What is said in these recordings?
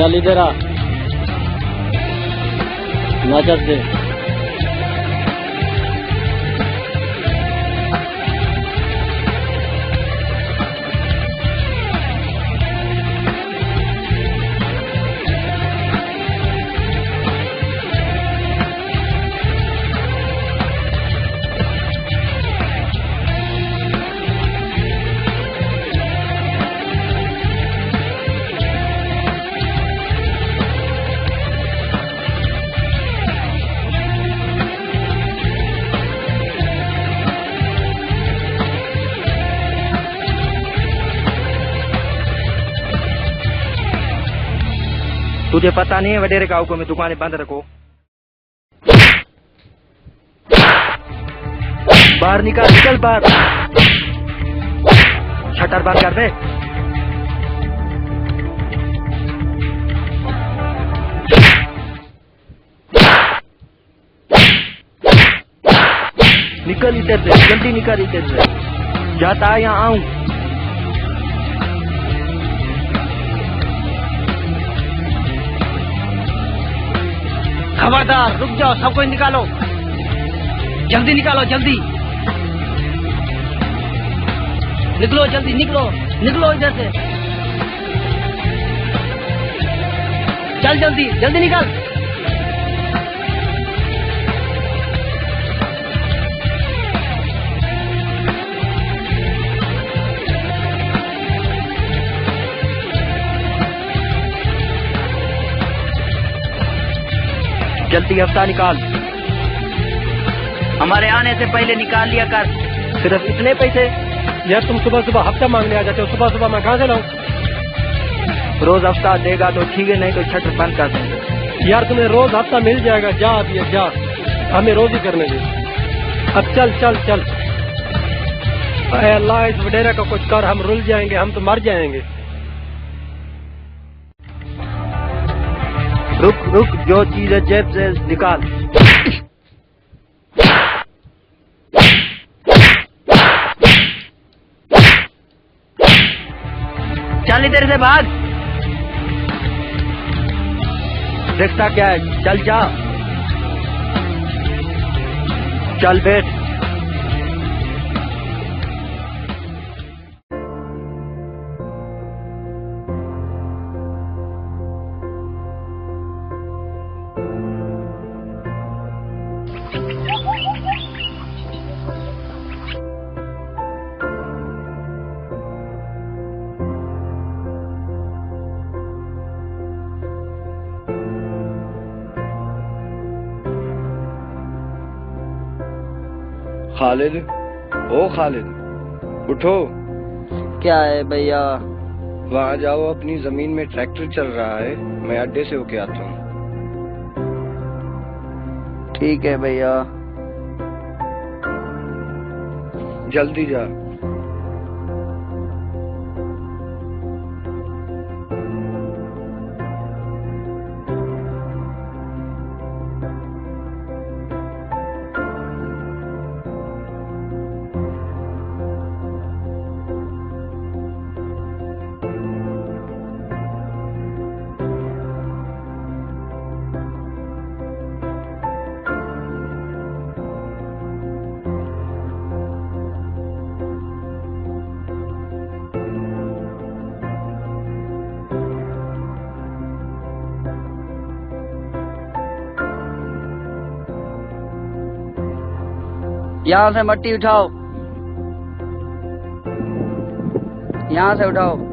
चल इधर आ, नजर दे। तुझे पता नहीं है वडेरे गांव को में दुकानें बंद रखो। बाहर निकल, निकल बाहर। शटर बंद कर दे। निकल इधर से, जल्दी निकल इधर से। जाता है यहाँ आऊं। खबरदार, रुक जाओ, सबको निकालो, जल्दी निकालो, जल्दी निकलो, जल्दी निकलो, निकलो इधर से। चल जल्दी, जल्दी निकल। जल्दी हफ्ता निकाल। हमारे आने से पहले निकाल लिया कर। सिर्फ इतने पैसे? यार तुम सुबह सुबह हफ्ता मांगने आ जाते हो, सुबह सुबह मैं कहाँ से लाऊं? रोज हफ्ता देगा तो ठीक है, नहीं तो शटर बंद कर देंगे। यार तुम्हें रोज हफ्ता मिल जाएगा, जा अभी जा, हमें रोज ही करने दे। अब चल चल चल। अरे अल्लाह, इस वडेरा का कुछ कर, हम रुल जाएंगे, हम तो मर जाएंगे। रुक रुक, जो चीज है जेब से निकाल। चल इधर से भाग। देखता क्या है, चल जा, चल बैठ। खालिद, ओ खालिद, उठो। क्या है भैया? वहाँ जाओ, अपनी जमीन में ट्रैक्टर चल रहा है, मैं अड्डे से होके आता हूँ। ठीक है भैया। जल्दी जा। यहाँ से मट्टी उठाओ, यहाँ से उठाओ।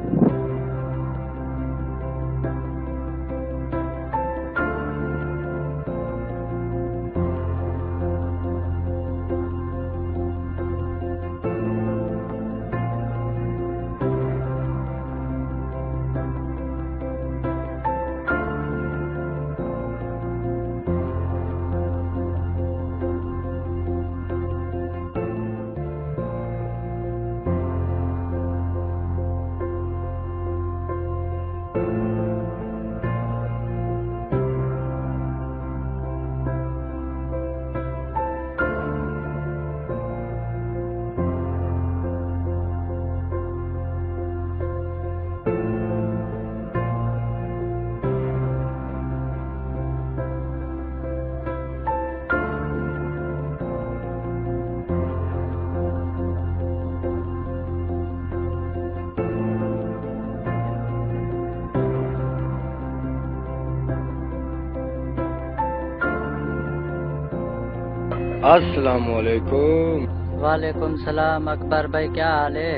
अस्सलाम वालेकुम। वालेकुम सलाम। अकबर भाई क्या हाल है?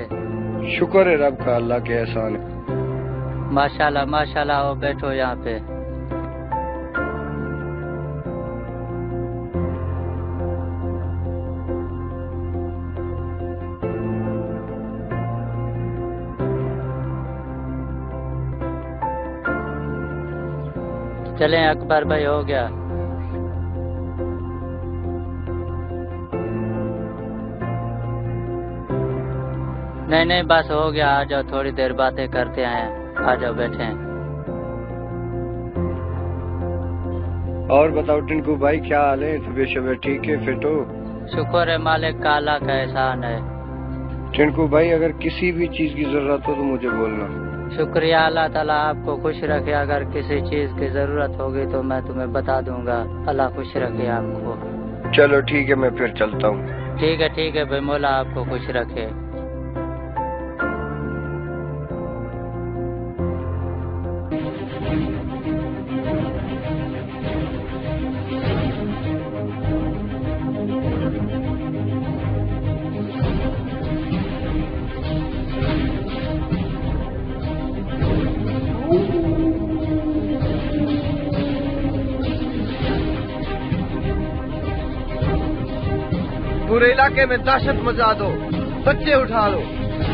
शुक्र है रब का, अल्लाह के एहसान है। माशाल्लाह माशाल्लाह। आओ बैठो यहाँ पे। चलें अकबर भाई, हो गया। नहीं बस हो गया। आ जाओ, थोड़ी देर बातें करते हैं। आ जाओ बैठे हैं। और बताओ टिंकू भाई क्या हाल है? तबीयत शबीयत ठीक है? फिट हो? शुक्र है मालिक का, अल्लाह का एहसान है। टिंकू भाई अगर किसी भी चीज की जरूरत हो तो मुझे बोलना। शुक्रिया, अल्लाह ताला आपको खुश रखे। अगर किसी चीज की जरूरत होगी तो मैं तुम्हें बता दूंगा। अल्लाह खुश रखे आपको। चलो ठीक है, मैं फिर चलता हूँ। ठीक है भाई, मौला आपको खुश रखे। पूरे इलाके में दहशत मचा दो, बच्चे उठा लो,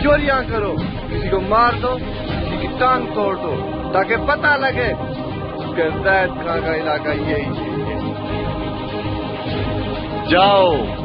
चोरियां करो, किसी को मार दो, किसी की टांग तोड़ दो, ताकि पता लगे कि जैद खां का इलाका यही है। जाओ।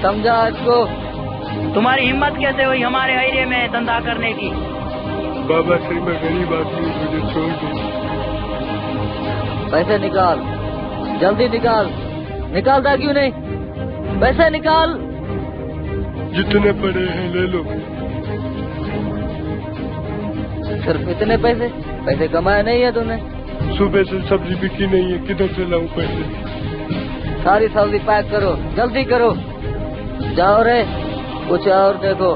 समझा इसको? तुम्हारी हिम्मत कैसे हुई हमारे एरिया में धंधा करने की? बाबा सही में गरीब आदमी, मुझे छोड़ दो। पैसे निकाल, जल्दी निकाल। निकालता क्यों नहीं? पैसे निकाल। जितने पड़े हैं ले लो। सिर्फ इतने पैसे? पैसे कमाए नहीं है तूने? सुबह से सब्जी बिकी नहीं है, किधर से लाऊं पैसे? सारी सब्जी पैक करो, जल्दी करो। जाओ रे, कुछ और देखो।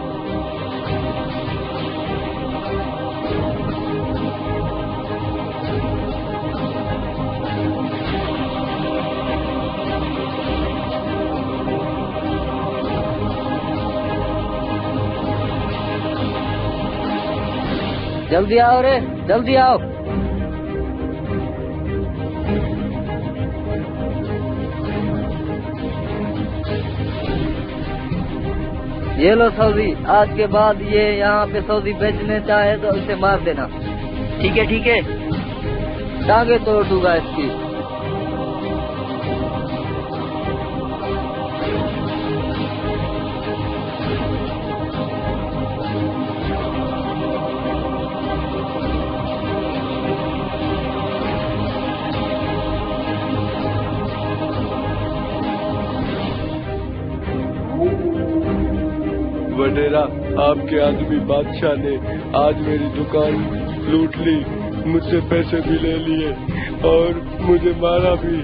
जल्दी आओ रे, जल्दी आओ। ये लो सऊदी। आज के बाद ये यहाँ पे सऊदी बेचने चाहे तो इसे मार देना। ठीक है। टांगे तोड़ दूंगा इसकी। वडेरा, आपके आदमी बादशाह ने आज मेरी दुकान लूट ली, मुझसे पैसे भी ले लिए और मुझे मारा भी।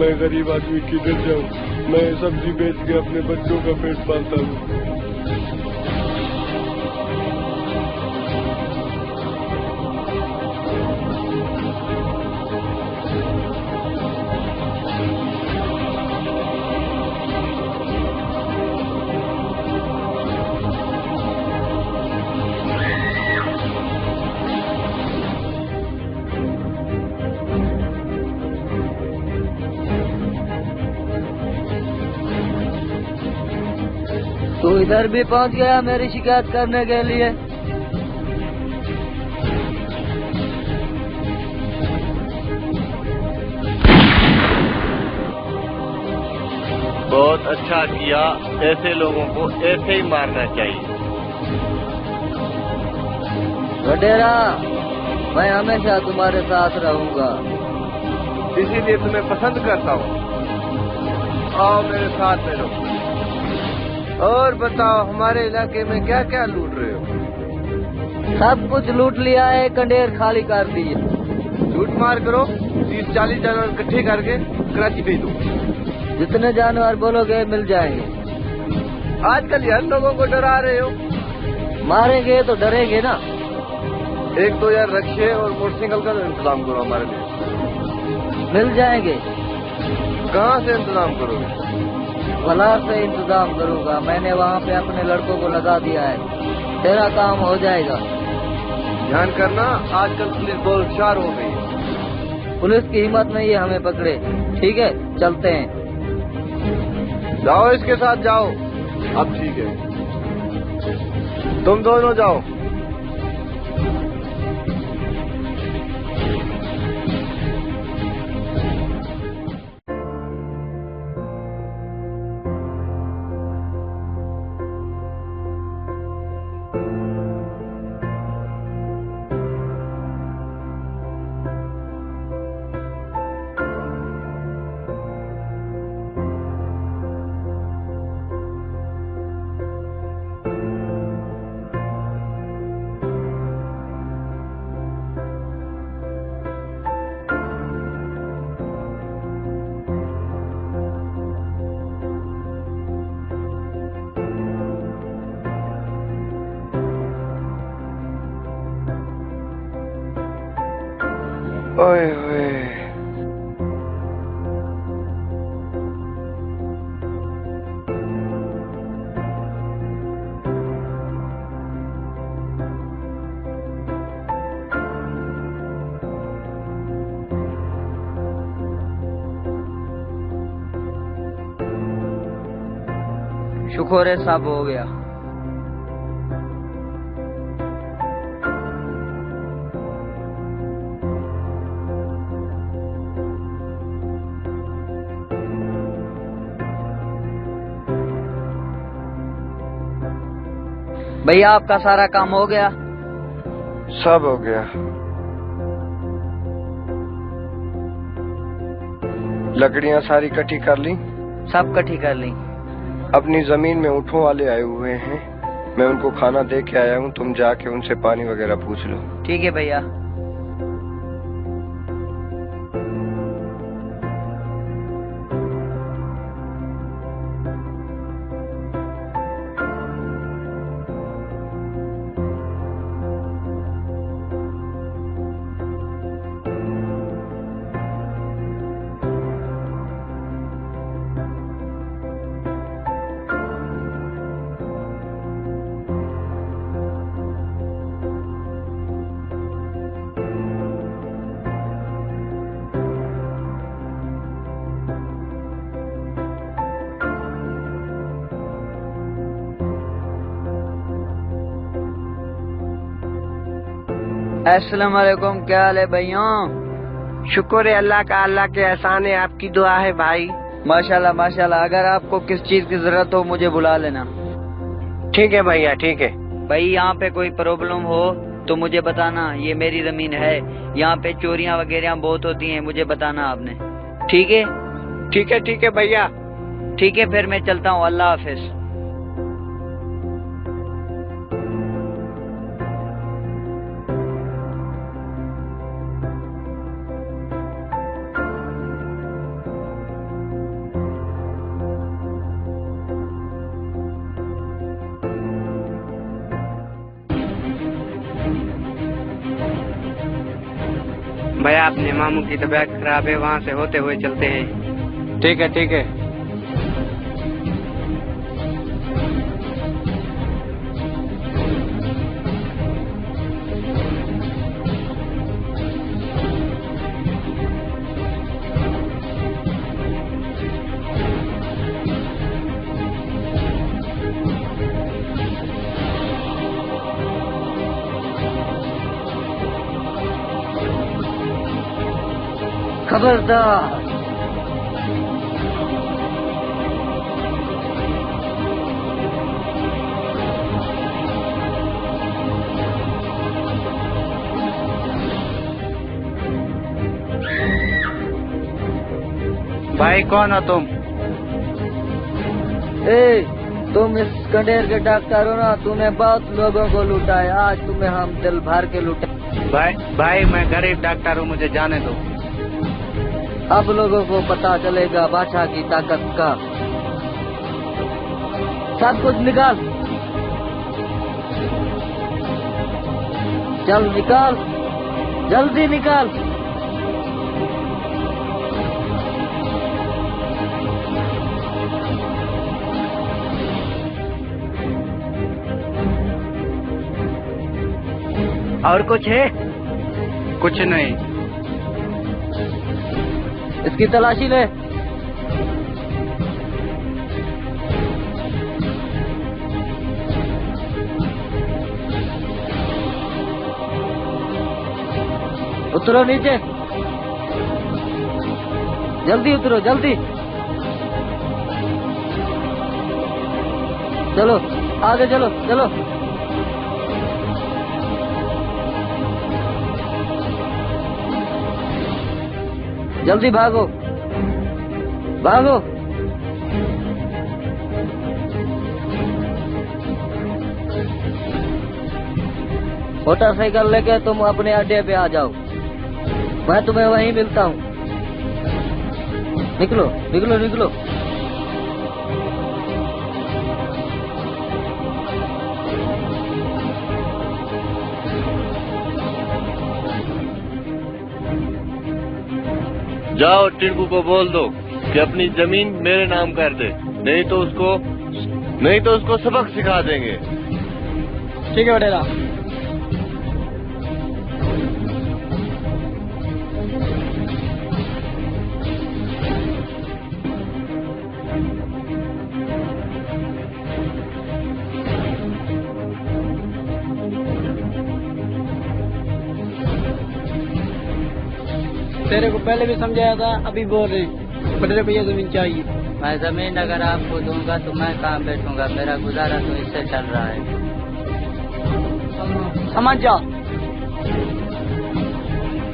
मैं गरीब आदमी किधर जाऊं? मैं सब्जी बेच के अपने बच्चों का पेट पालता हूँ। तू इधर भी पहुंच गया मेरी शिकायत करने के लिए? बहुत अच्छा किया, ऐसे लोगों को ऐसे ही मारना चाहिए। वडेरा, मैं हमेशा तुम्हारे साथ रहूंगा। इसीलिए तुम्हें पसंद करता हूँ। आओ मेरे साथ में रहो। और बताओ, हमारे इलाके में क्या क्या लूट रहे हो? सब कुछ लूट लिया है, कंडेर खाली कर दिए। लूट मार करो, 30-40 जानवर इकट्ठे करके कराची भेज दो। जितने जानवर बोलोगे मिल जाएंगे। आजकल यार लोगों को डरा रहे हो। मारेंगे तो डरेंगे ना। एक तो यार रक्शे और मोटरसाइकिल का इंतजाम करो हमारे लिए। मिल जाएंगे। कहाँ से इंतजाम करोगे? भला से इंतजाम करूंगा। मैंने वहाँ पे अपने लड़कों को लगा दिया है। तेरा काम हो जाएगा। ध्यान करना, आजकल पुलिस बहुत होशियार हो गई है। पुलिस की हिम्मत नहीं है हमें पकड़े। ठीक है, चलते हैं। जाओ, इसके साथ जाओ। अब ठीक है, तुम दोनों जाओ। ओए ओए, शुक्र है सब हो गया। भैया आपका सारा काम हो गया? सब हो गया। लकड़ियां सारी इकट्ठी कर ली? सब इकट्ठी कर ली। अपनी जमीन में ऊँटों वाले आए हुए हैं, मैं उनको खाना दे के आया हूँ। तुम जाके उनसे पानी वगैरह पूछ लो। ठीक है भैया। अस्सलाम वालेकुम, क्या हाल है भैया? शुक्र है अल्लाह का, अल्लाह के एहसान है, आपकी दुआ है भाई। माशाल्लाह माशाल्लाह। अगर आपको किस चीज की जरूरत हो मुझे बुला लेना। ठीक है भैया, ठीक है। भाई यहाँ पे कोई प्रॉब्लम हो तो मुझे बताना, ये मेरी जमीन है। यहाँ पे चोरियां वगैरह बहुत होती हैं, मुझे बताना आपने। ठीक है? ठीक है भैया। ठीक है, फिर मैं चलता हूँ। अल्लाह हाफिज। भैया अपने मामू की तबीयत खराब है, वहाँ से होते हुए चलते हैं। ठीक है, ठीक है। खबरदार। भाई कौन हो तुम? तुम इस कंडेर के डॉक्टर हो ना, तूने बहुत लोगों को लूटा है, आज तुम्हें हम दिल भर के लूटे। भाई मैं गरीब डॉक्टर हूँ, मुझे जाने दो। अब लोगों को पता चलेगा बादशाह की ताकत का। सब कुछ निकाल, चल निकाल, जल्दी निकाल। और कुछ है? कुछ नहीं। इसकी तलाशी ले। उतरो नीचे, जल्दी उतरो, जल्दी। चलो आगे चलो, चलो। जल्दी भागो, भागो। मोटरसाइकिल लेके तुम अपने अड्डे पे आ जाओ, मैं तुम्हें वहीं मिलता हूँ। निकलो निकलो निकलो। जाओ टिंकू को बोल दो कि अपनी जमीन मेरे नाम कर दे, नहीं तो उसको सबक सिखा देंगे। ठीक है बटेरा। तेरे को पहले भी समझाया था, अभी बोल रहे हैं बटेरे भैया जमीन चाहिए। मैं जमीन अगर आपको दूंगा तो मैं कहाँ बैठूंगा, मेरा गुजारा तो इससे चल रहा है। समझ जा।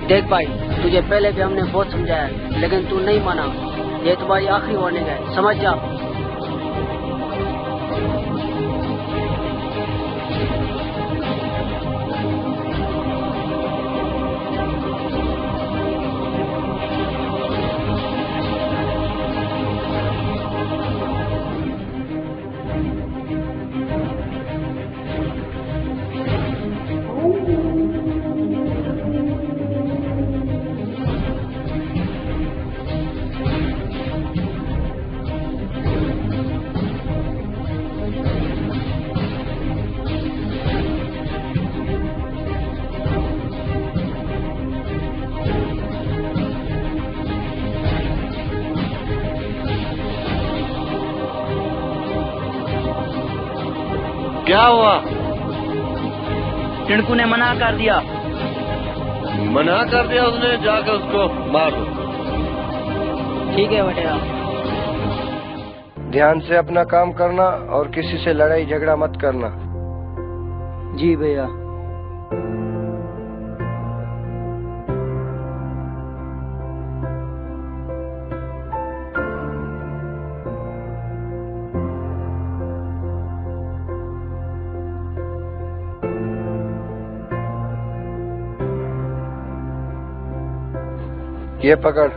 देख भाई, तुझे पहले भी हमने बहुत समझाया, लेकिन तू नहीं माना। ये तुम्हारी आखिरी वार्निंग है, समझ जा। क्या हुआ? टिंकू ने मना कर दिया। मना कर दिया उसने? जाकर उसको मार दो। ठीक है बटेरा। ध्यान से अपना काम करना और किसी से लड़ाई झगड़ा मत करना। जी भैया। ये पकड़।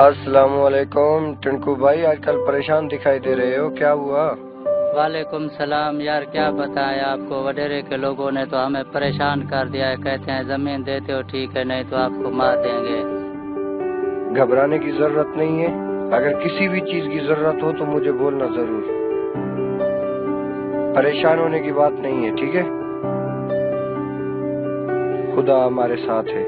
अस्सलामुअलैकुम। टिंकू भाई, आजकल परेशान दिखाई दे रहे हो, क्या हुआ? वालेकुम सलाम। यार क्या बताएं आपको, वडेरे के लोगों ने तो हमें परेशान कर दिया है। कहते हैं जमीन देते हो ठीक है, नहीं तो आपको मार देंगे। घबराने की जरूरत नहीं है। अगर किसी भी चीज की जरूरत हो तो मुझे बोलना जरूर। परेशान होने की बात नहीं है, ठीक है? खुदा हमारे साथ है।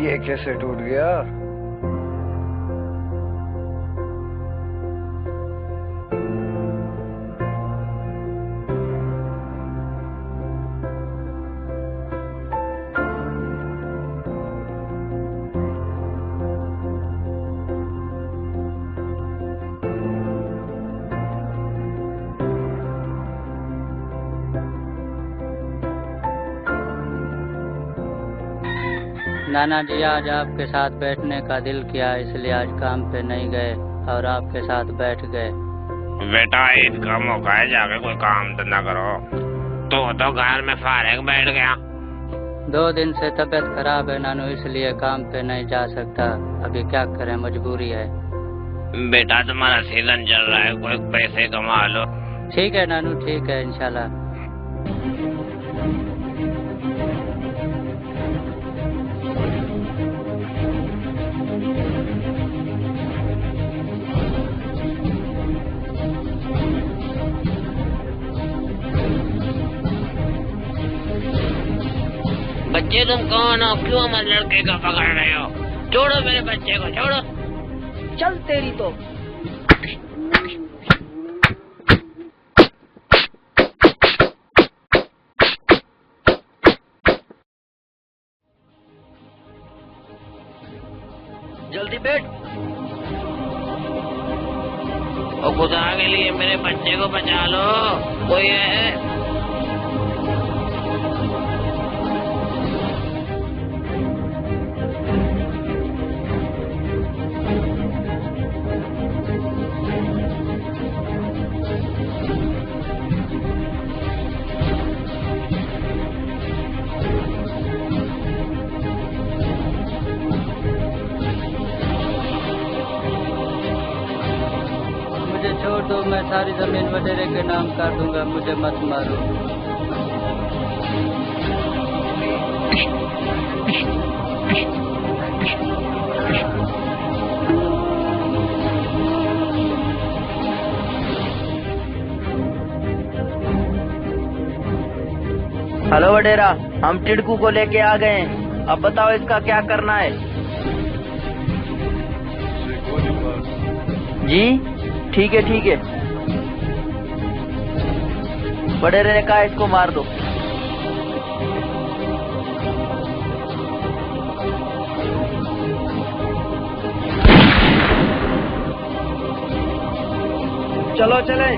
ये कैसे टूट गया? नाना जी, आज आपके साथ बैठने का दिल किया, इसलिए आज काम पे नहीं गए और आपके साथ बैठ गए। बेटा, ईद का मौका है, जाके कोई काम धंधा करो। तो घर में फारिग बैठ गया। 2 दिन से तबीयत खराब है नानू, इसलिए काम पे नहीं जा सकता। अभी क्या करें, मजबूरी है। बेटा, तुम्हारा सीजन चल रहा है, कोई पैसे कमा लो। ठीक है नानू, ठीक है, इंशाल्लाह। बच्चे, तुम कौन हो? क्यों हमारे लड़के को पकड़ रहे हो? छोड़ो मेरे बच्चे को, छोड़ो। चल तेरी तो। जल्दी बैठ। और खुदा के लिए मेरे बच्चे को बचा लो, कोई है? मुझे छोड़ दो, मैं सारी जमीन वडेरे के नाम कर दूंगा, मुझे मत मारो। हेलो वडेरा, हम टिड़कू को लेके आ गए हैं। अब बताओ इसका क्या करना है? गोली मार। जी ठीक है, ठीक है। वडेरे ने कहा इसको मार दो। चलो चले।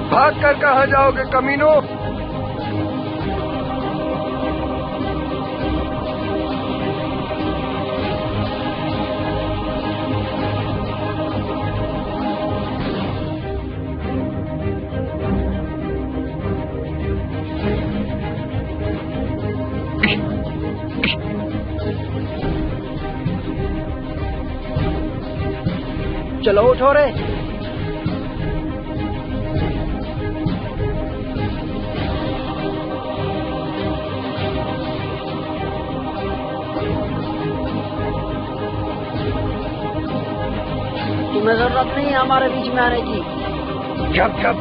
भाग कर कहाँ जाओगे कमीनों? चलो उठो रे। तुम्हें जरूरत नहीं है हमारे बीच में आने की। जब जब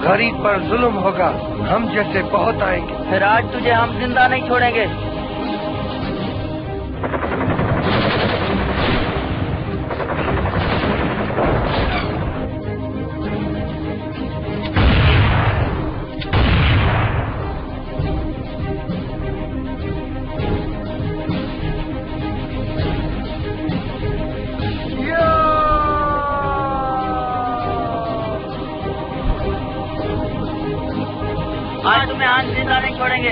गरीब पर जुल्म होगा, हम जैसे बहुत आएंगे। फिर आज तुझे हम जिंदा नहीं छोड़ेंगे। आज तुम्हें हम जिंदा नहीं छोड़ेंगे।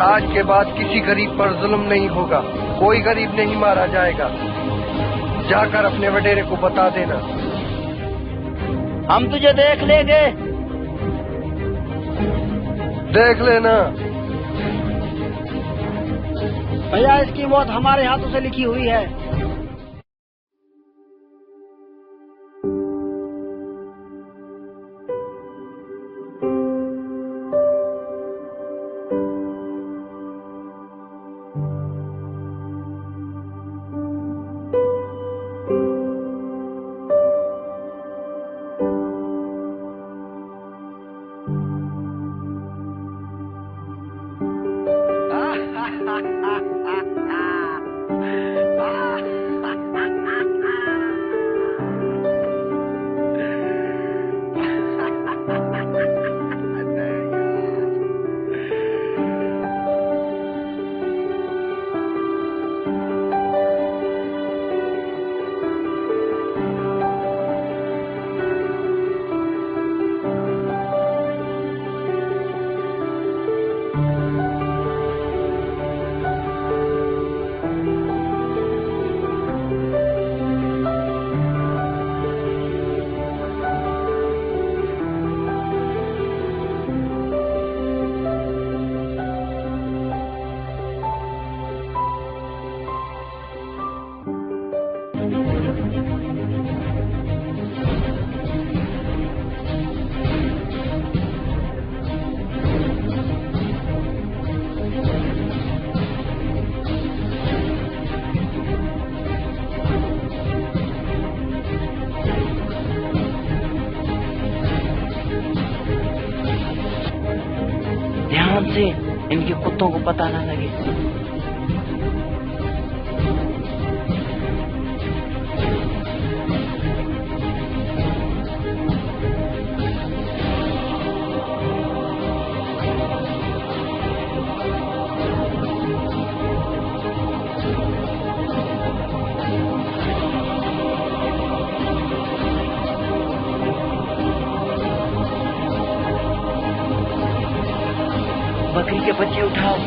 आज के बाद किसी गरीब पर जुल्म नहीं होगा, कोई गरीब नहीं मारा जाएगा। जाकर अपने वडेरे को बता देना। हम तुझे देख लेंगे। देख लेना। भैया इसकी मौत हमारे हाथों से लिखी हुई है। ध्यान से, इनके कुत्तों को पता ना लगे। बकरी के बच्चे उठाओ।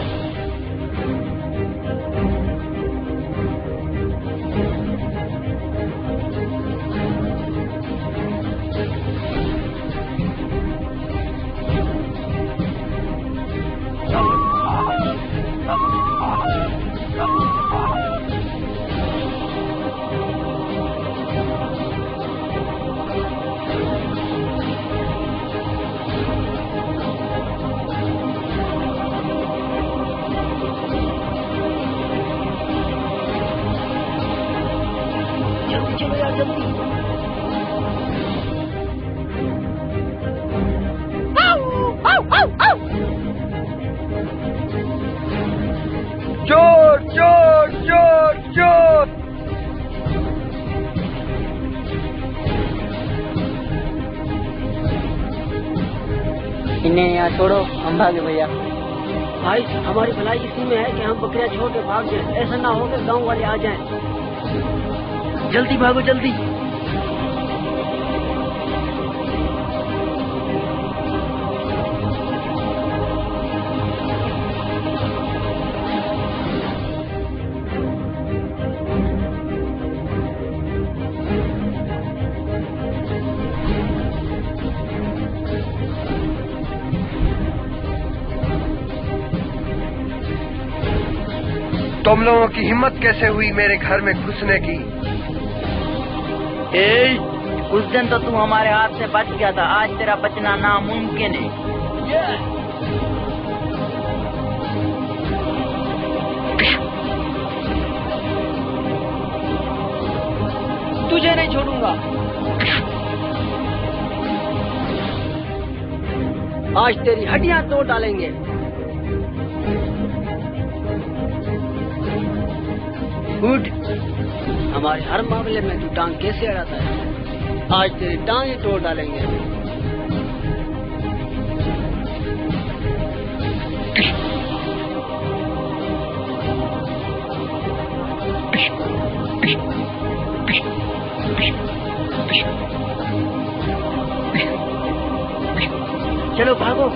चोर चोर चोर चोर। इन्हें यहाँ छोड़ो, हम भागे भैया। भाई हमारी भलाई इसी में है कि हम बकरियां छोड़ के भाग जाएं। ऐसा ना हो कि गांव वाले आ जाएं। जल्दी भागो जल्दी। तुम लोगों की हिम्मत कैसे हुई मेरे घर में घुसने की? उस दिन तो तू हमारे हाथ से बच गया था, आज तेरा बचना नामुमकिन है। तुझे नहीं छोड़ूंगा। आज तेरी हड्डियां तोड़ डालेंगे। गुड। हमारे हर मामले में तू टांग कैसे अड़ाता है, आज तेरी टांग ही तोड़ डालेंगे। चलो भागो।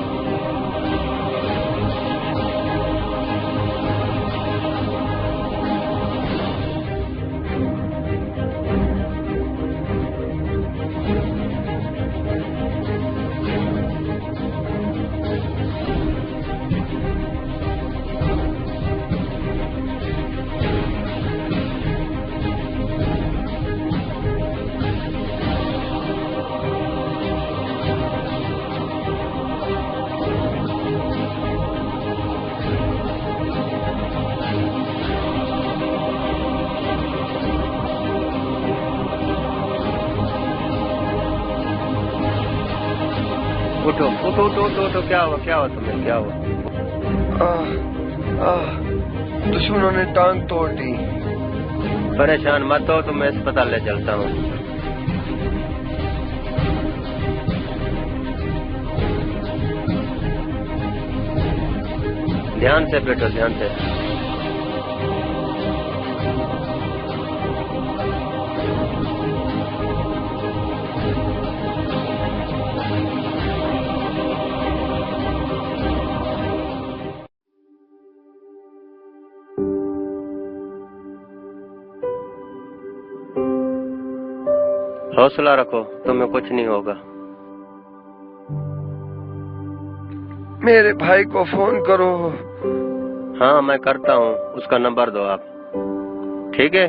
उठो उठो उठो उठो उठो। क्या हुआ तुम्हें, क्या हुआ? दुश्मनों ने टांग तोड़ दी। परेशान मत हो, तो मैं अस्पताल ले चलता हूँ। ध्यान से बैठो, ध्यान से। हौसला रखो, तुम्हें कुछ नहीं होगा। मेरे भाई को फोन करो। हाँ मैं करता हूँ, उसका नंबर दो आप। ठीक है।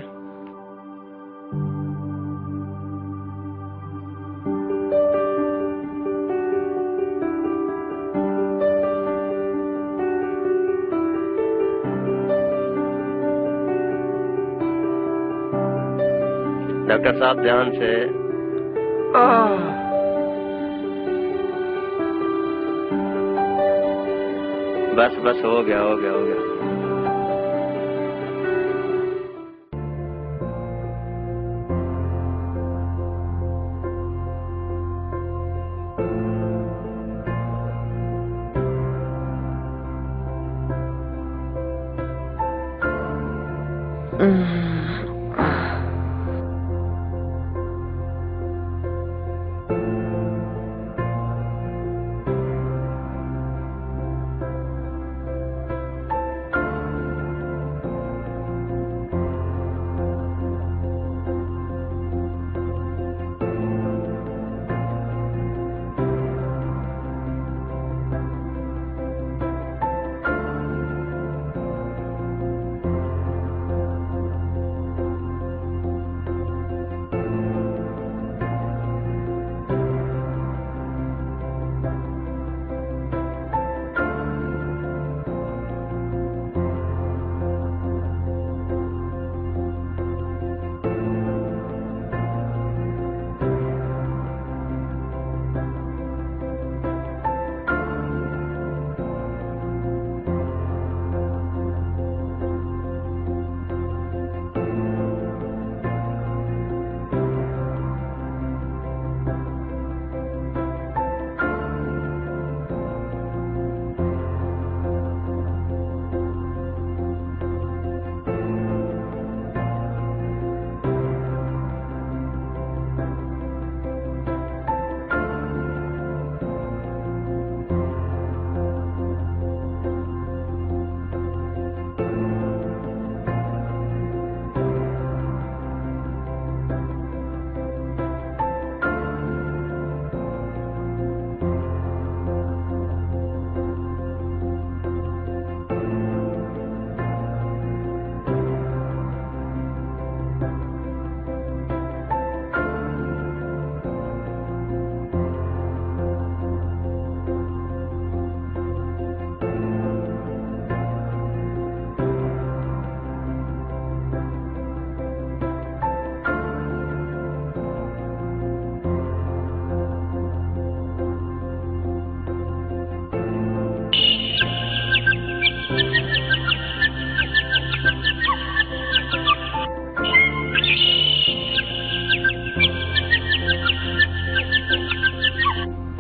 डॉक्टर साहब ध्यान से। बस बस, हो गया हो गया हो गया।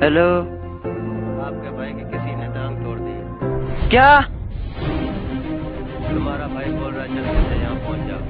हेलो। आपके भाई की किसी ने टांग तोड़ दी। क्या? तुम्हारा भाई बोल रहा है जल्दी से यहाँ पहुँच जाओ।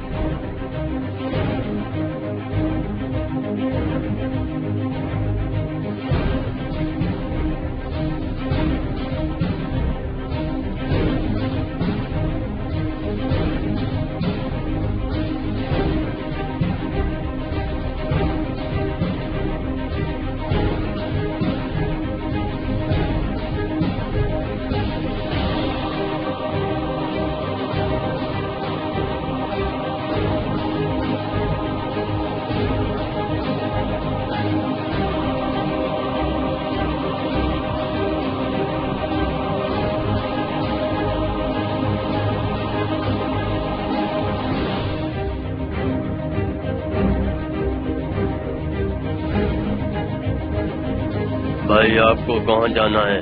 भाई आपको कहाँ जाना है?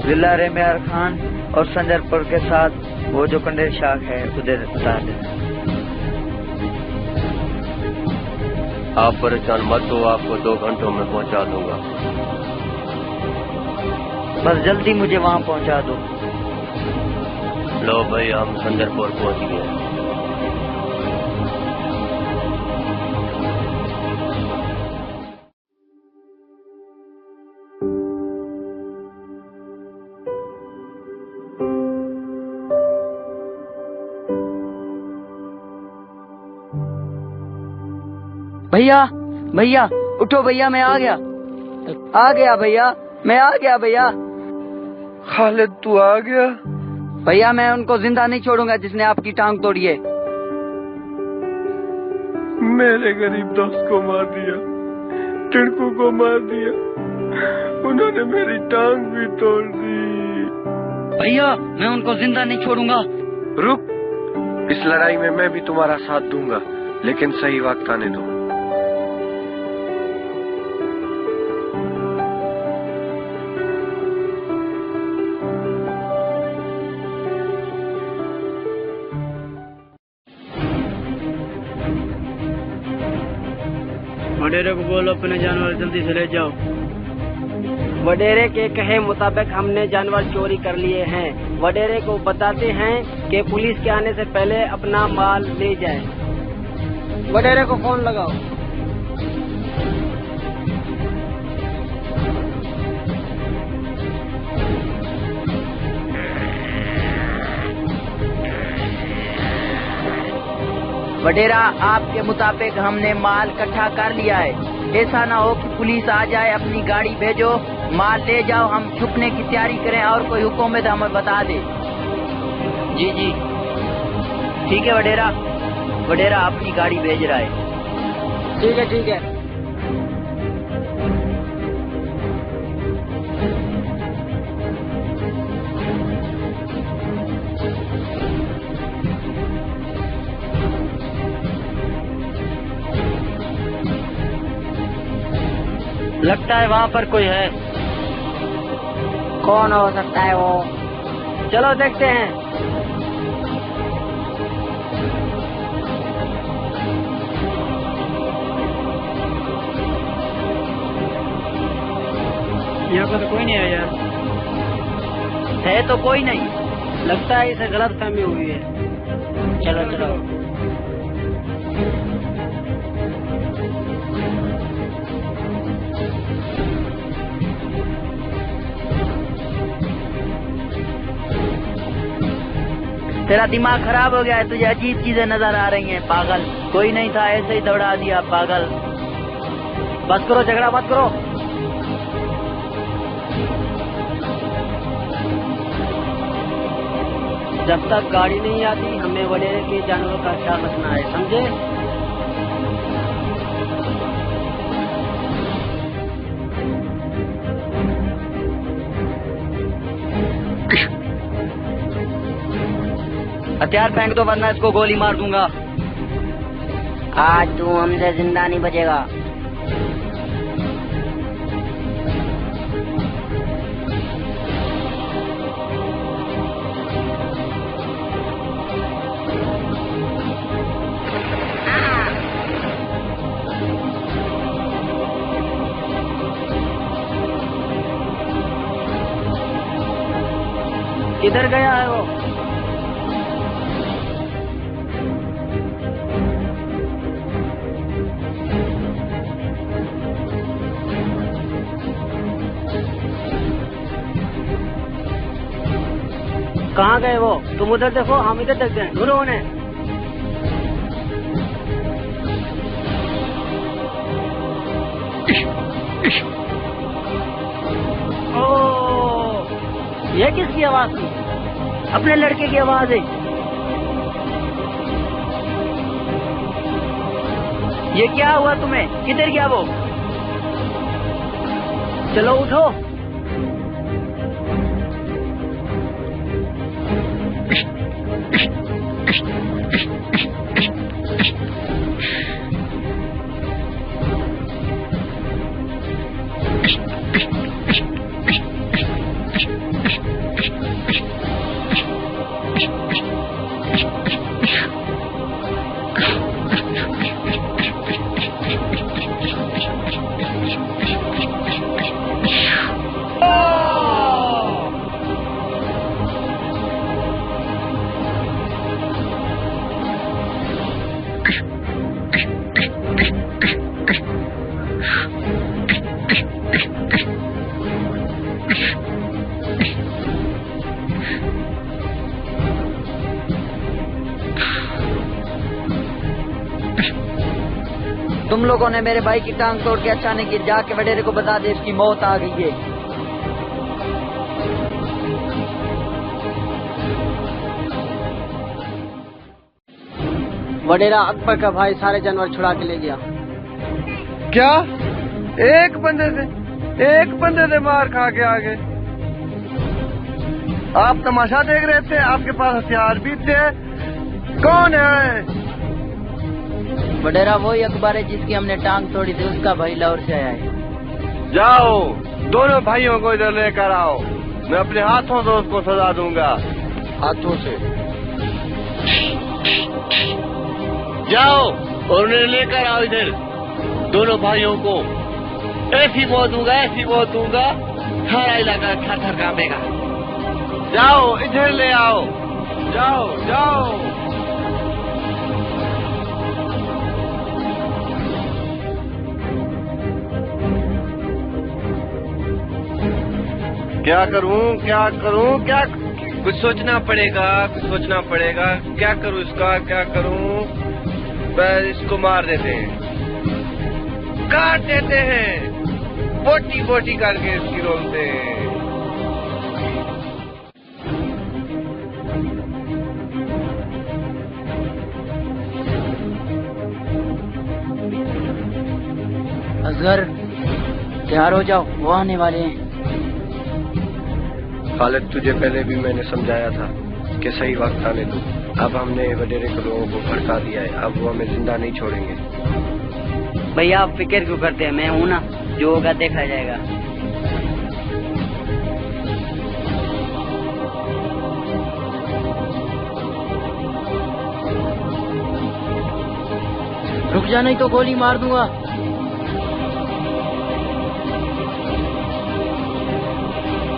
जिला रेमेर खान और संजरपुर के साथ वो जो कंडेर शाख है उधर बता देना। आप परेशान मत हो, आपको 2 घंटों में पहुंचा दूंगा। बस जल्दी मुझे वहाँ पहुँचा दो। लो भाई, हम संजरपुर पहुंच गए। भैया भैया उठो भैया, मैं आ गया भैया, मैं आ गया भैया। खालिद तू आ गया? भैया मैं उनको जिंदा नहीं छोड़ूंगा जिसने आपकी टांग तोड़ी है। मेरे गरीब दोस्त को मार दिया, टिड़कू को मार दिया, उन्होंने मेरी टांग भी तोड़ दी। भैया मैं उनको जिंदा नहीं छोड़ूंगा। रुक, इस लड़ाई में मैं भी तुम्हारा साथ दूंगा, लेकिन सही वक्त आने दो। वडेरे को बोलो अपने जानवर जल्दी से ले जाओ। वडेरे के कहे मुताबिक हमने जानवर चोरी कर लिए हैं। वडेरे को बताते हैं कि पुलिस के आने से पहले अपना माल ले जाए। वडेरे को फोन लगाओ। वडेरा आपके मुताबिक हमने माल इकट्ठा कर लिया है। ऐसा ना हो कि पुलिस आ जाए, अपनी गाड़ी भेजो, माल ले जाओ, हम छुपने की तैयारी करें और कोई हुक्म है तो हमें बता दे। जी जी ठीक है वडेरा, वडेरा अपनी गाड़ी भेज रहा है। ठीक है ठीक है। लगता है वहाँ पर कोई है। कौन हो सकता है वो? चलो देखते हैं। यहाँ पर तो कोई नहीं है यार। है तो कोई नहीं। लगता है इसे गलत फहमी हुई है। चलो चलो। तेरा दिमाग खराब हो गया है, तुझे अजीब चीजें नजर आ रही हैं पागल। कोई नहीं था, ऐसे ही दौड़ा दिया पागल। बस करो, झगड़ा मत करो। जब तक गाड़ी नहीं आती हमें वडेरे के जानवरों का ख्याल रखना है, समझे? हथियार फेंक दो वरना इसको गोली मार दूंगा। आज तू हमसे जिंदा नहीं बचेगा। किधर गया है वो? कहाँ गए वो? तुम उधर देखो, हम इधर देखते हैं। ढूंढो उन्हें। ओ, ये किसकी आवाज थी? अपने लड़के की आवाज है। ये क्या हुआ तुम्हें? किधर गया वो? चलो उठो। लोगों ने मेरे भाई की टांग तोड़ के अच्छा नहीं किया, जाके वडेरे को बता दे इसकी मौत आ गई है। वडेरा अकबर का भाई सारे जानवर छुड़ा के ले गया। क्या? एक बंदे से मार खा के आ गए? आप तमाशा देख रहे थे? आपके पास हथियार भी थे? कौन है? वडेरा वही अकबर है जिसकी हमने टांग तोड़ी थी, उसका भाई लाहौर से आया है। जाओ दोनों भाइयों को इधर लेकर आओ, मैं अपने हाथों से उसको सजा दूंगा। हाथों से जाओ और उन्हें लेकर आओ इधर, दोनों भाइयों को। ऐसी मौत दूंगा सारा इलाका थर कांपेगा। जाओ इधर ले आओ, जाओ। क्या करूं? कुछ सोचना पड़ेगा। क्या करूं इसका? बस इसको मार देते हैं, काट देते हैं, बोटी करके इसकी रोलते हैं। असगर तैयार हो जाओ, वो आने वाले हैं। खालिद, तुझे पहले भी मैंने समझाया था कि सही वक्त आने दो। अब हमने वडेरे के लोगों को भड़का दिया है, अब वो हमें जिंदा नहीं छोड़ेंगे। भैया आप फिक्र क्यों करते हैं, मैं हूं ना, जो होगा देखा जाएगा। रुक जा नहीं तो गोली मार दूंगा।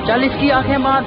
चल इसकी आंखें मार।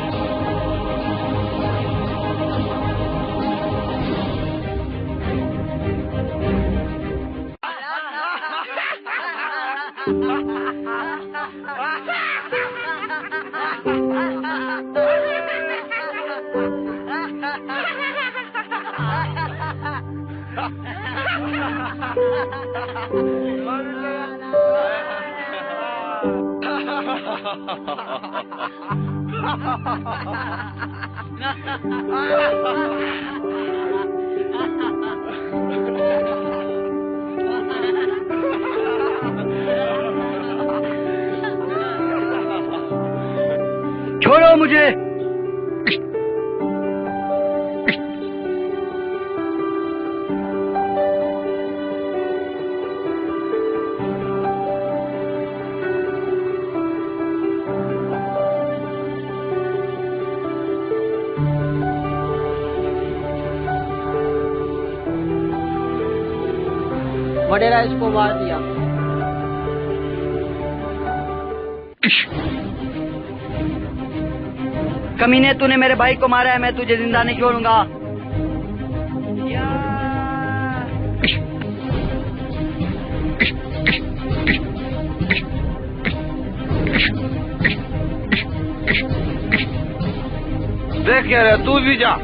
छोड़ो मुझे। वडेरा इसको मार दिया। कमीने, तूने मेरे भाई को मारा है, मैं तुझे जिंदा नहीं छोड़ूंगा। देख क्या रहा, तू भी जा।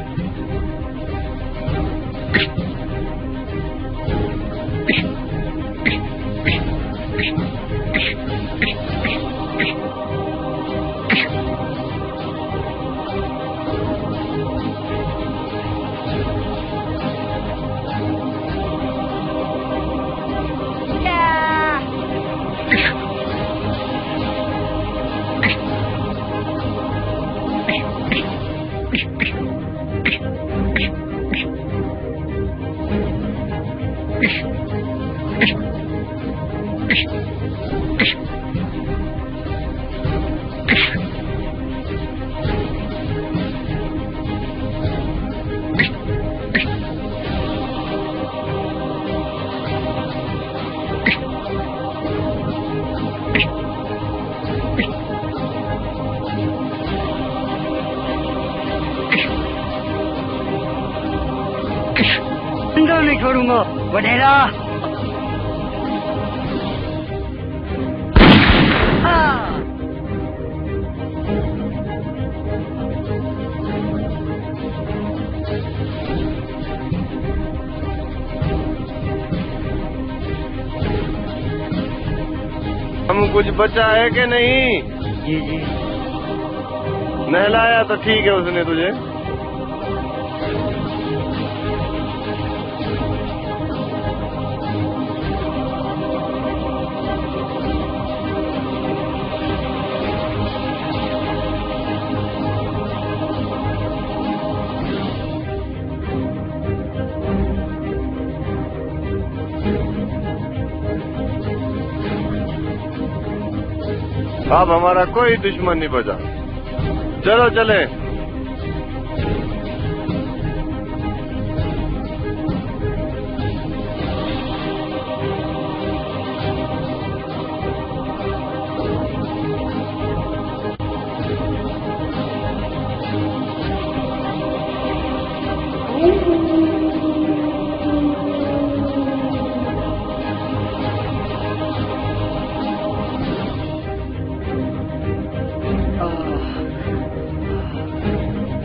जिंदा नहीं छोड़ूंगा वडेरा। हम कुछ बचा है कि नहीं? जी जी। नहलाया तो ठीक है उसने तुझे। अब हमारा कोई दुश्मन नहीं बचा। चलो चले।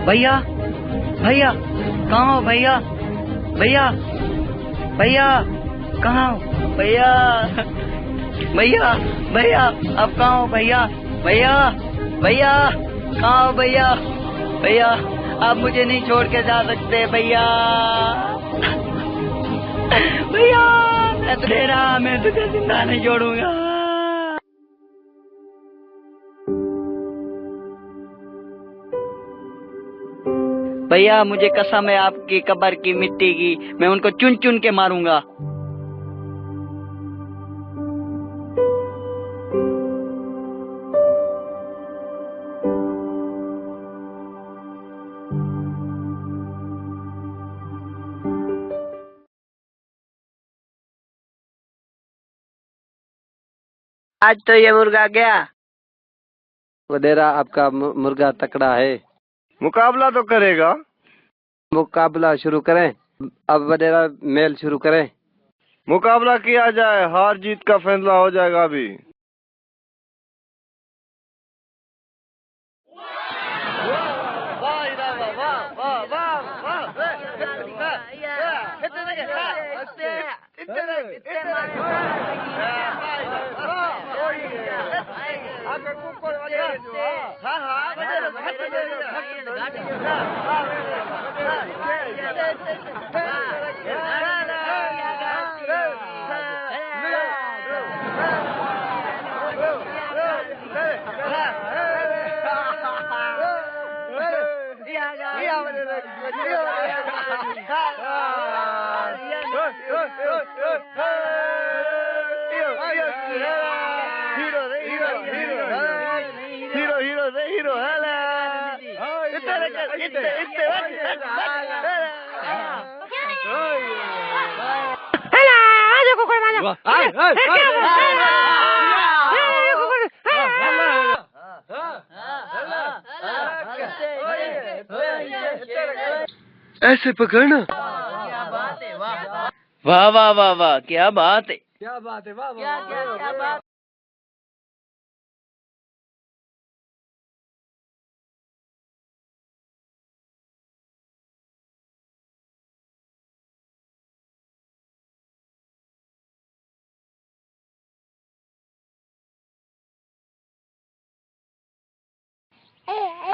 भैया भैया कहाँ हो भैया? भैया भैया कहाँ हो भैया? भैया भैया अब कहाँ हो भैया? भैया भैया कहाँ हो भैया? भैया आप मुझे नहीं छोड़ के जा सकते भैया। भैया मैं तुझे जिंदा नहीं छोड़ूंगा। भैया मुझे कसम है आपकी कब्र की मिट्टी की, मैं उनको चुन चुन के मारूंगा। आज तो ये मुर्गा गया। वडेरा आपका मुर्गा तकड़ा है। मुकाबला तो करेगा। मुकाबला शुरू करें। अब वडेरा मेल शुरू करें। मुकाबला किया जाए, हार जीत का फैसला हो जाएगा अभी। ऐसे पकड़ना। वाह वाह वाह वाह क्या बात है। क्या बात है। वाह क्या बात।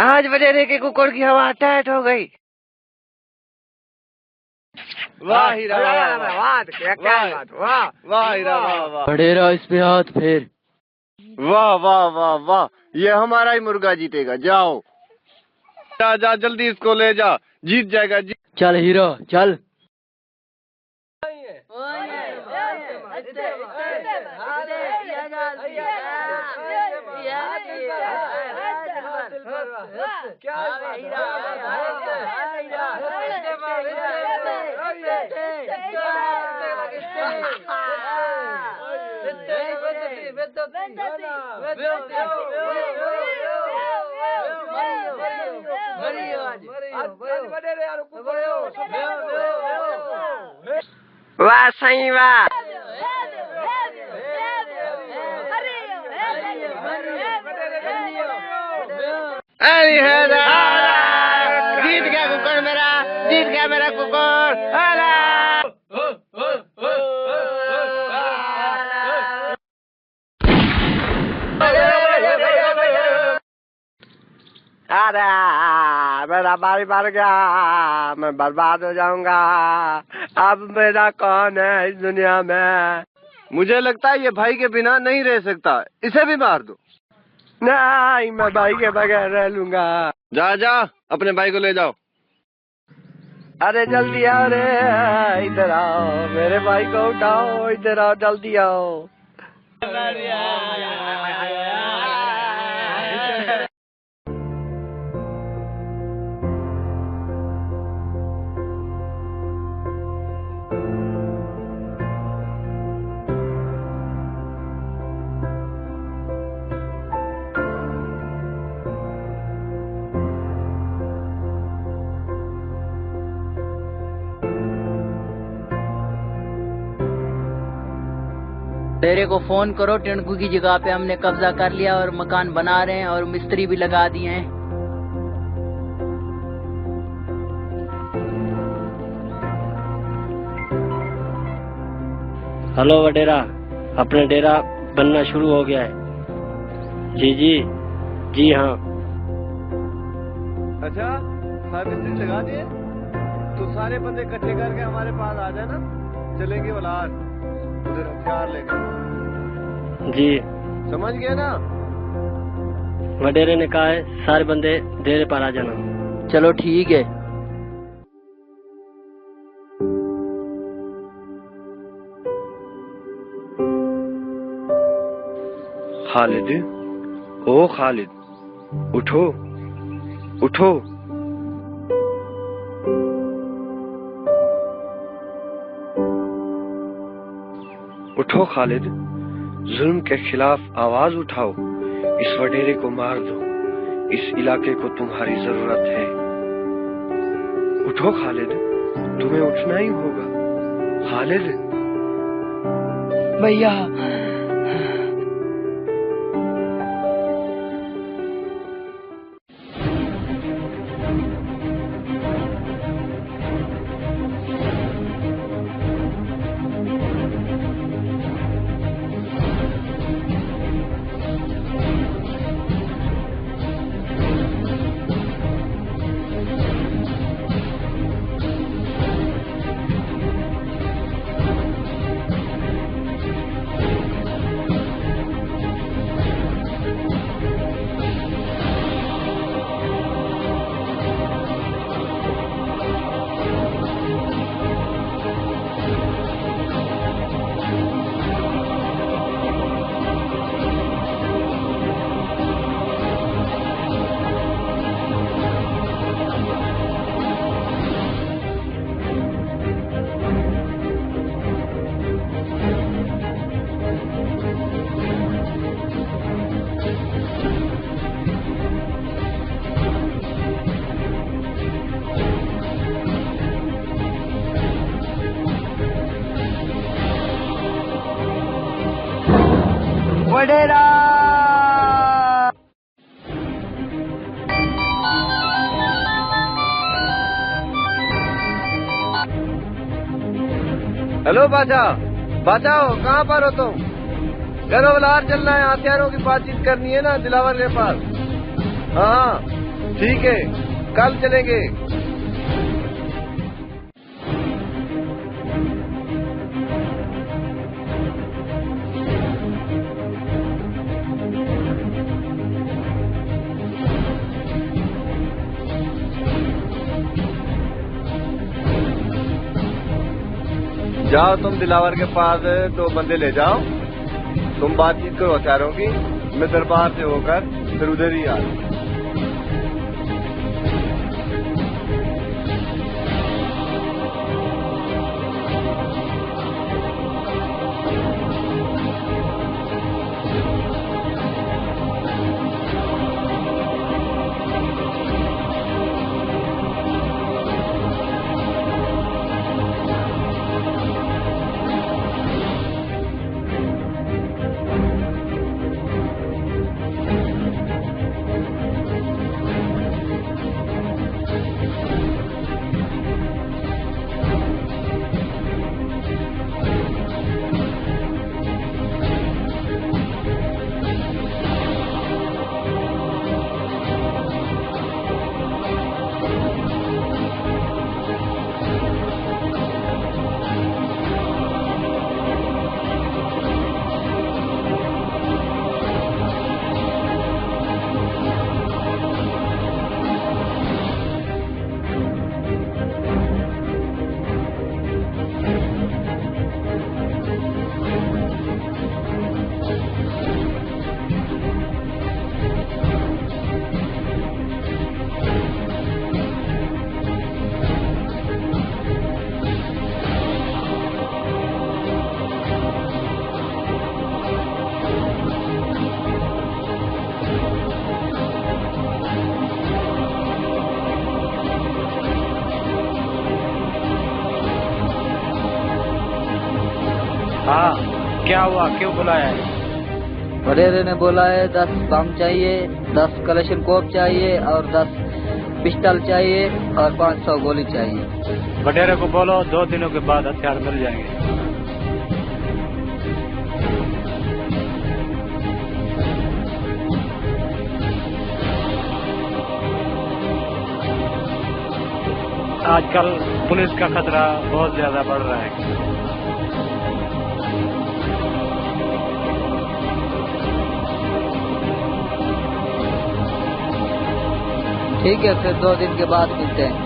आज वडेरे के कुकुर की हवा टाइट हो गई। वाह हीरा वाह। वडेरा इस पे हाथ फेर। वाह वाह वाह वाह, ये हमारा ही मुर्गा जीतेगा। जाओ जा जा जल्दी इसको ले जा, जीत जाएगा। चल हीरो चल। वाह सही वाह। जीत गया कुकुर मेरा, जीत गया मेरा कुकुर। अरे मेरा भाई मर गया, मैं बर्बाद हो जाऊंगा। अब मेरा कौन है इस दुनिया में? मुझे लगता है ये भाई के बिना नहीं रह सकता, इसे भी मार दो। नहीं, मैं भाई के बगैर रह लूंगा। जा जा, अपने भाई को ले जाओ। अरे जल्दी आओ रे, इधर आओ, मेरे भाई को उठाओ, इधर आओ, जल्दी आओ। तेरे को फोन करो, टिंकू की जगह पे हमने कब्जा कर लिया और मकान बना रहे हैं और मिस्त्री भी लगा दिए हैं। हेलो वडेरा, अपना डेरा बनना शुरू हो गया है। जी जी जी हाँ। अच्छा, सारे मिस्त्री लगा दिए? तो सारे बंदे इकट्ठे करके हमारे पास आ जाना, चलेंगे वलार, उधर हथियार लेकर। जी समझ गए ना? वडेरे ने कहा है सारे बंदे डेरे पर आ जाना। चलो ठीक है। खालिद, ओ खालिद, उठो उठो। उठो खालिद, जुल्म के खिलाफ आवाज उठाओ, इस वडेरे को मार दो, इस इलाके को तुम्हारी जरूरत है। उठो खालिद, तुम्हें उठना ही होगा। खालिद भैया, वडेरा। हेलो बादशाह, बादशाह कहाँ पर हो तुम? करो वलार चलना है, हथियारों की बातचीत करनी है ना दिलावर के पास। हाँ ठीक है, कल चलेंगे। जाओ तुम दिलावर के पास, तो बंदे ले जाओ, तुम बातचीत करो हथियारों की, मैं दरबार से होकर फिर उधर ही आ। हुआ, क्यों बुलाया है? वडेरे ने बोला है 10 बम चाहिए, 10 कलेशनकोव चाहिए और 10 पिस्टल चाहिए और 500 गोली चाहिए। वडेरे को बोलो 2 दिनों के बाद हथियार मिल जाएंगे। आजकल पुलिस का खतरा बहुत ज्यादा बढ़ रहा है। ठीक है, फिर 2 दिन के बाद मिलते हैं।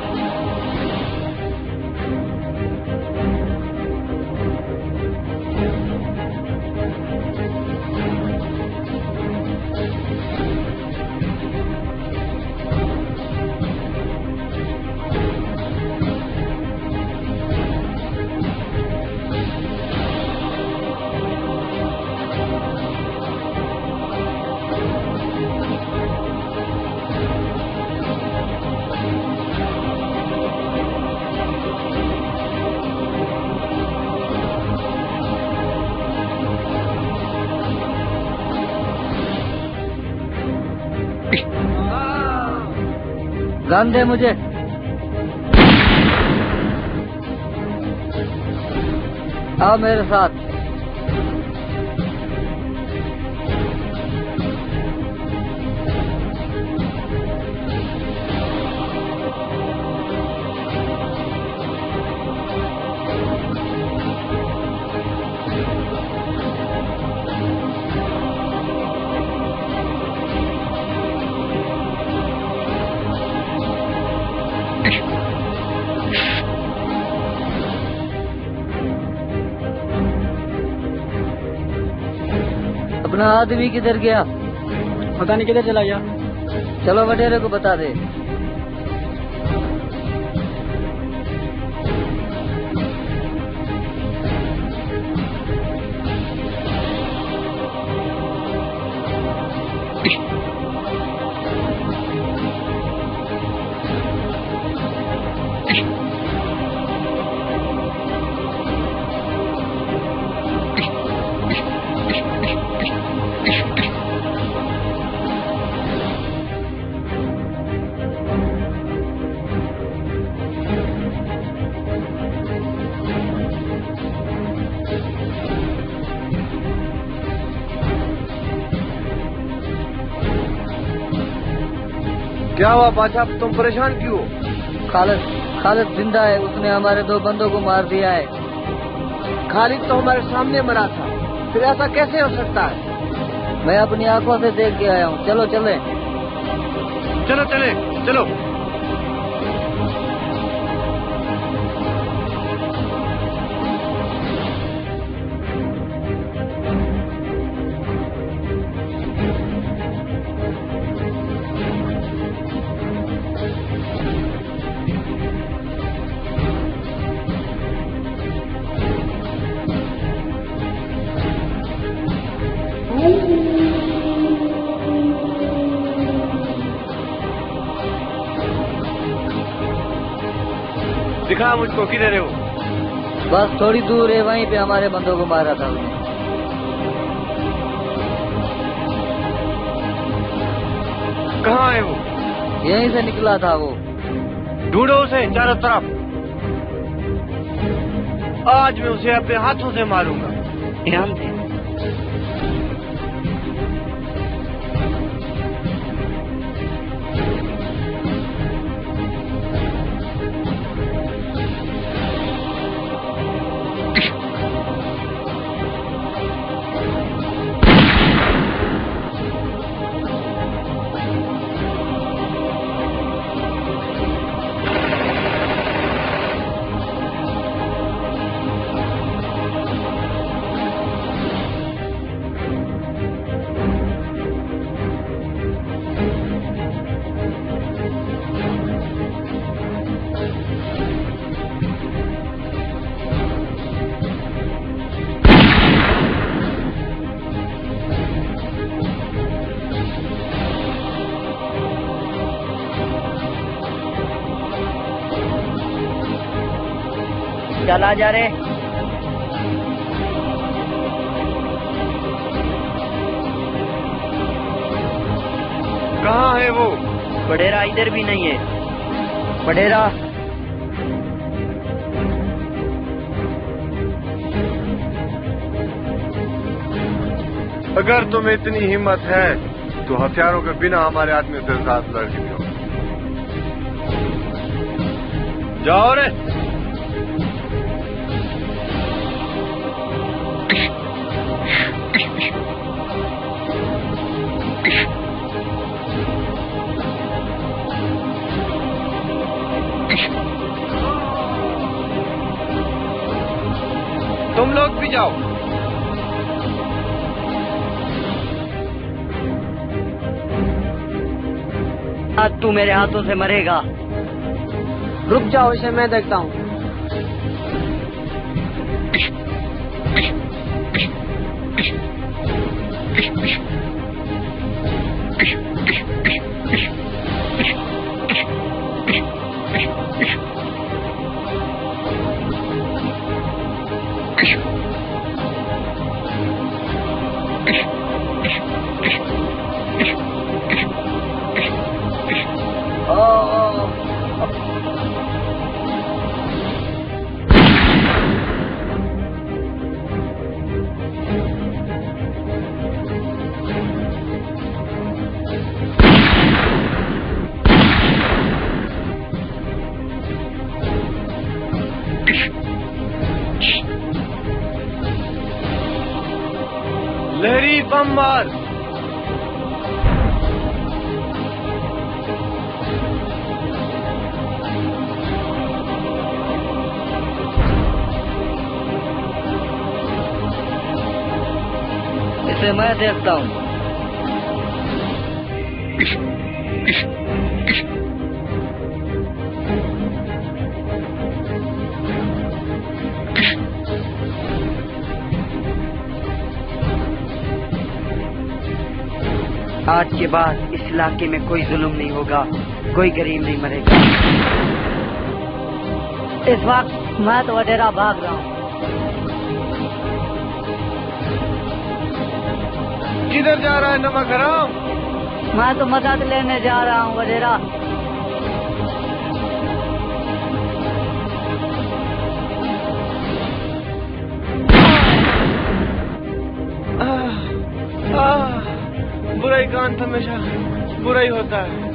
गन दे मुझे। आओ मेरे साथ। अपना आदमी किधर गया? पता नहीं किधर चला गया। चलो वडेरे को बता दे। क्या हुआ बादशाह, तुम परेशान क्यों हो? खालिद जिंदा है, उसने हमारे 2 बंदों को मार दिया है। खालिद तो हमारे सामने मरा था, फिर ऐसा कैसे हो सकता है? मैं अपनी आंखों से देख के आया हूँ। चलो चले। चलो चले चलो। दिखा मुझको, किधर है वो? बस थोड़ी दूर है, वहीं पे हमारे बंदों को मारा था उसने। कहाँ है वो? यहीं से निकला था वो। ढूंढो उसे चारों तरफ। आज मैं उसे अपने हाथों से मारूंगा। ध्यान दे। चला जा रे। वो? वडेरा इधर भी नहीं है। वडेरा, अगर तुम्हें इतनी हिम्मत है तो हथियारों के बिना हमारे आदमी से साथ लड़ के जाओ। जाओ रे। तुम लोग भी जाओ। आज तू मेरे हाथों से मरेगा। रुक जाओ, इसे मैं देखता हूँ। लहरी बम मार। इसे मैं देखता हूँ। आज के बाद इस इलाके में कोई जुल्म नहीं होगा, कोई गरीब नहीं मरेगा। इस वक्त मैं तो वडेरा भाग रहा हूँ। किधर जा रहा है नमक हराम? मैं तो मदद लेने जा रहा हूँ वडेरा। बुराई का अंत हमेशा बुरा ही होता है।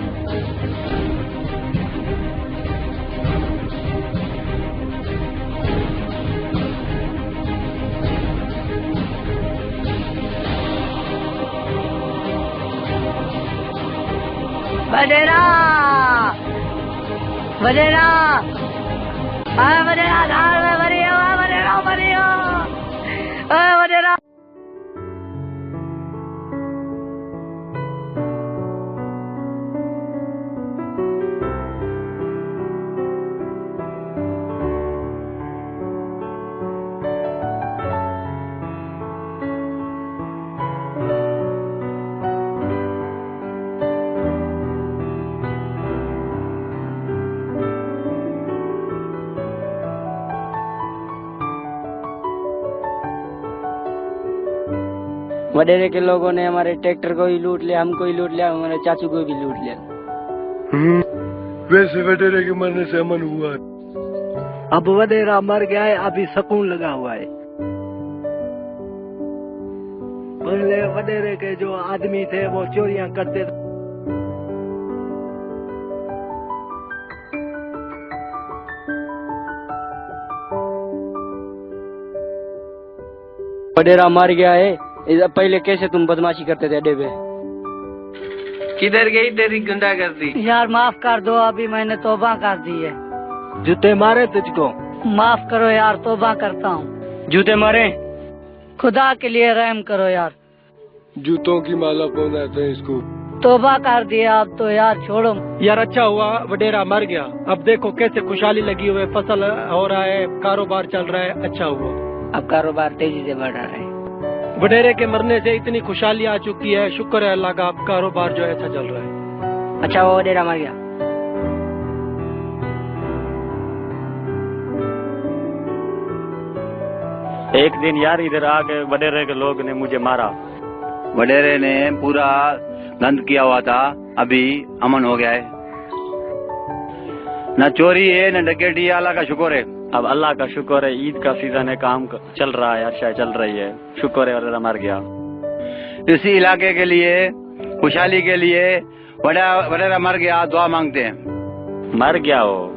वडेरा, वडेरा, वडेरा धार में मरियो, वडेरा मरियो, वडेरा। वडेरे के लोगों ने हमारे ट्रैक्टर को ही लूट लिया, हमको ही लूट लिया, हमारे चाचू को भी लूट लिया। वैसे वडेरे के मरने से अमन हुआ। अब वडेरा मर गया है, अभी सुकून लगा हुआ है। पहले वडेरे के जो आदमी थे वो चोरियां करते थे। वडेरा मर गया है। पहले कैसे तुम बदमाशी करते थे अड्डे पे? किधर गई तेरी गुंडागर्दी? यार माफ कर दो, अभी मैंने तौबा कर दी है। जूते मारे तुझको? माफ करो यार, तौबा करता हूँ। जूते मारे? खुदा के लिए रहम करो यार। जूतों की माला पहनाते हैं इसको। तौबा कर दिया अब तो यार, छोड़ो यार। अच्छा हुआ वडेरा मर गया। अब देखो कैसे खुशहाली लगी हुई, फसल हो रहा है, कारोबार चल रहा है। अच्छा हुआ, अब कारोबार तेजी से बढ़ रहा है। वडेरे के मरने से इतनी खुशहाली आ चुकी है, शुक्र है अल्लाह का। अब कारोबार जो है अच्छा चल रहा है। अच्छा वो वडेरा मर गया। एक दिन यार इधर आके वडेरे के लोग ने मुझे मारा। वडेरे ने पूरा गंद किया हुआ था, अभी अमन हो गया है। न चोरी है न डकैती है, अल्लाह का शुक्र है। अब अल्लाह का शुक्र है, ईद का सीजन है, काम चल रहा है, अच्छा चल रही है, शुक्र है वडेरा मर गया। इसी इलाके के लिए, खुशहाली के लिए वडेरा मर गया, दुआ मांगते हैं। मर गया हो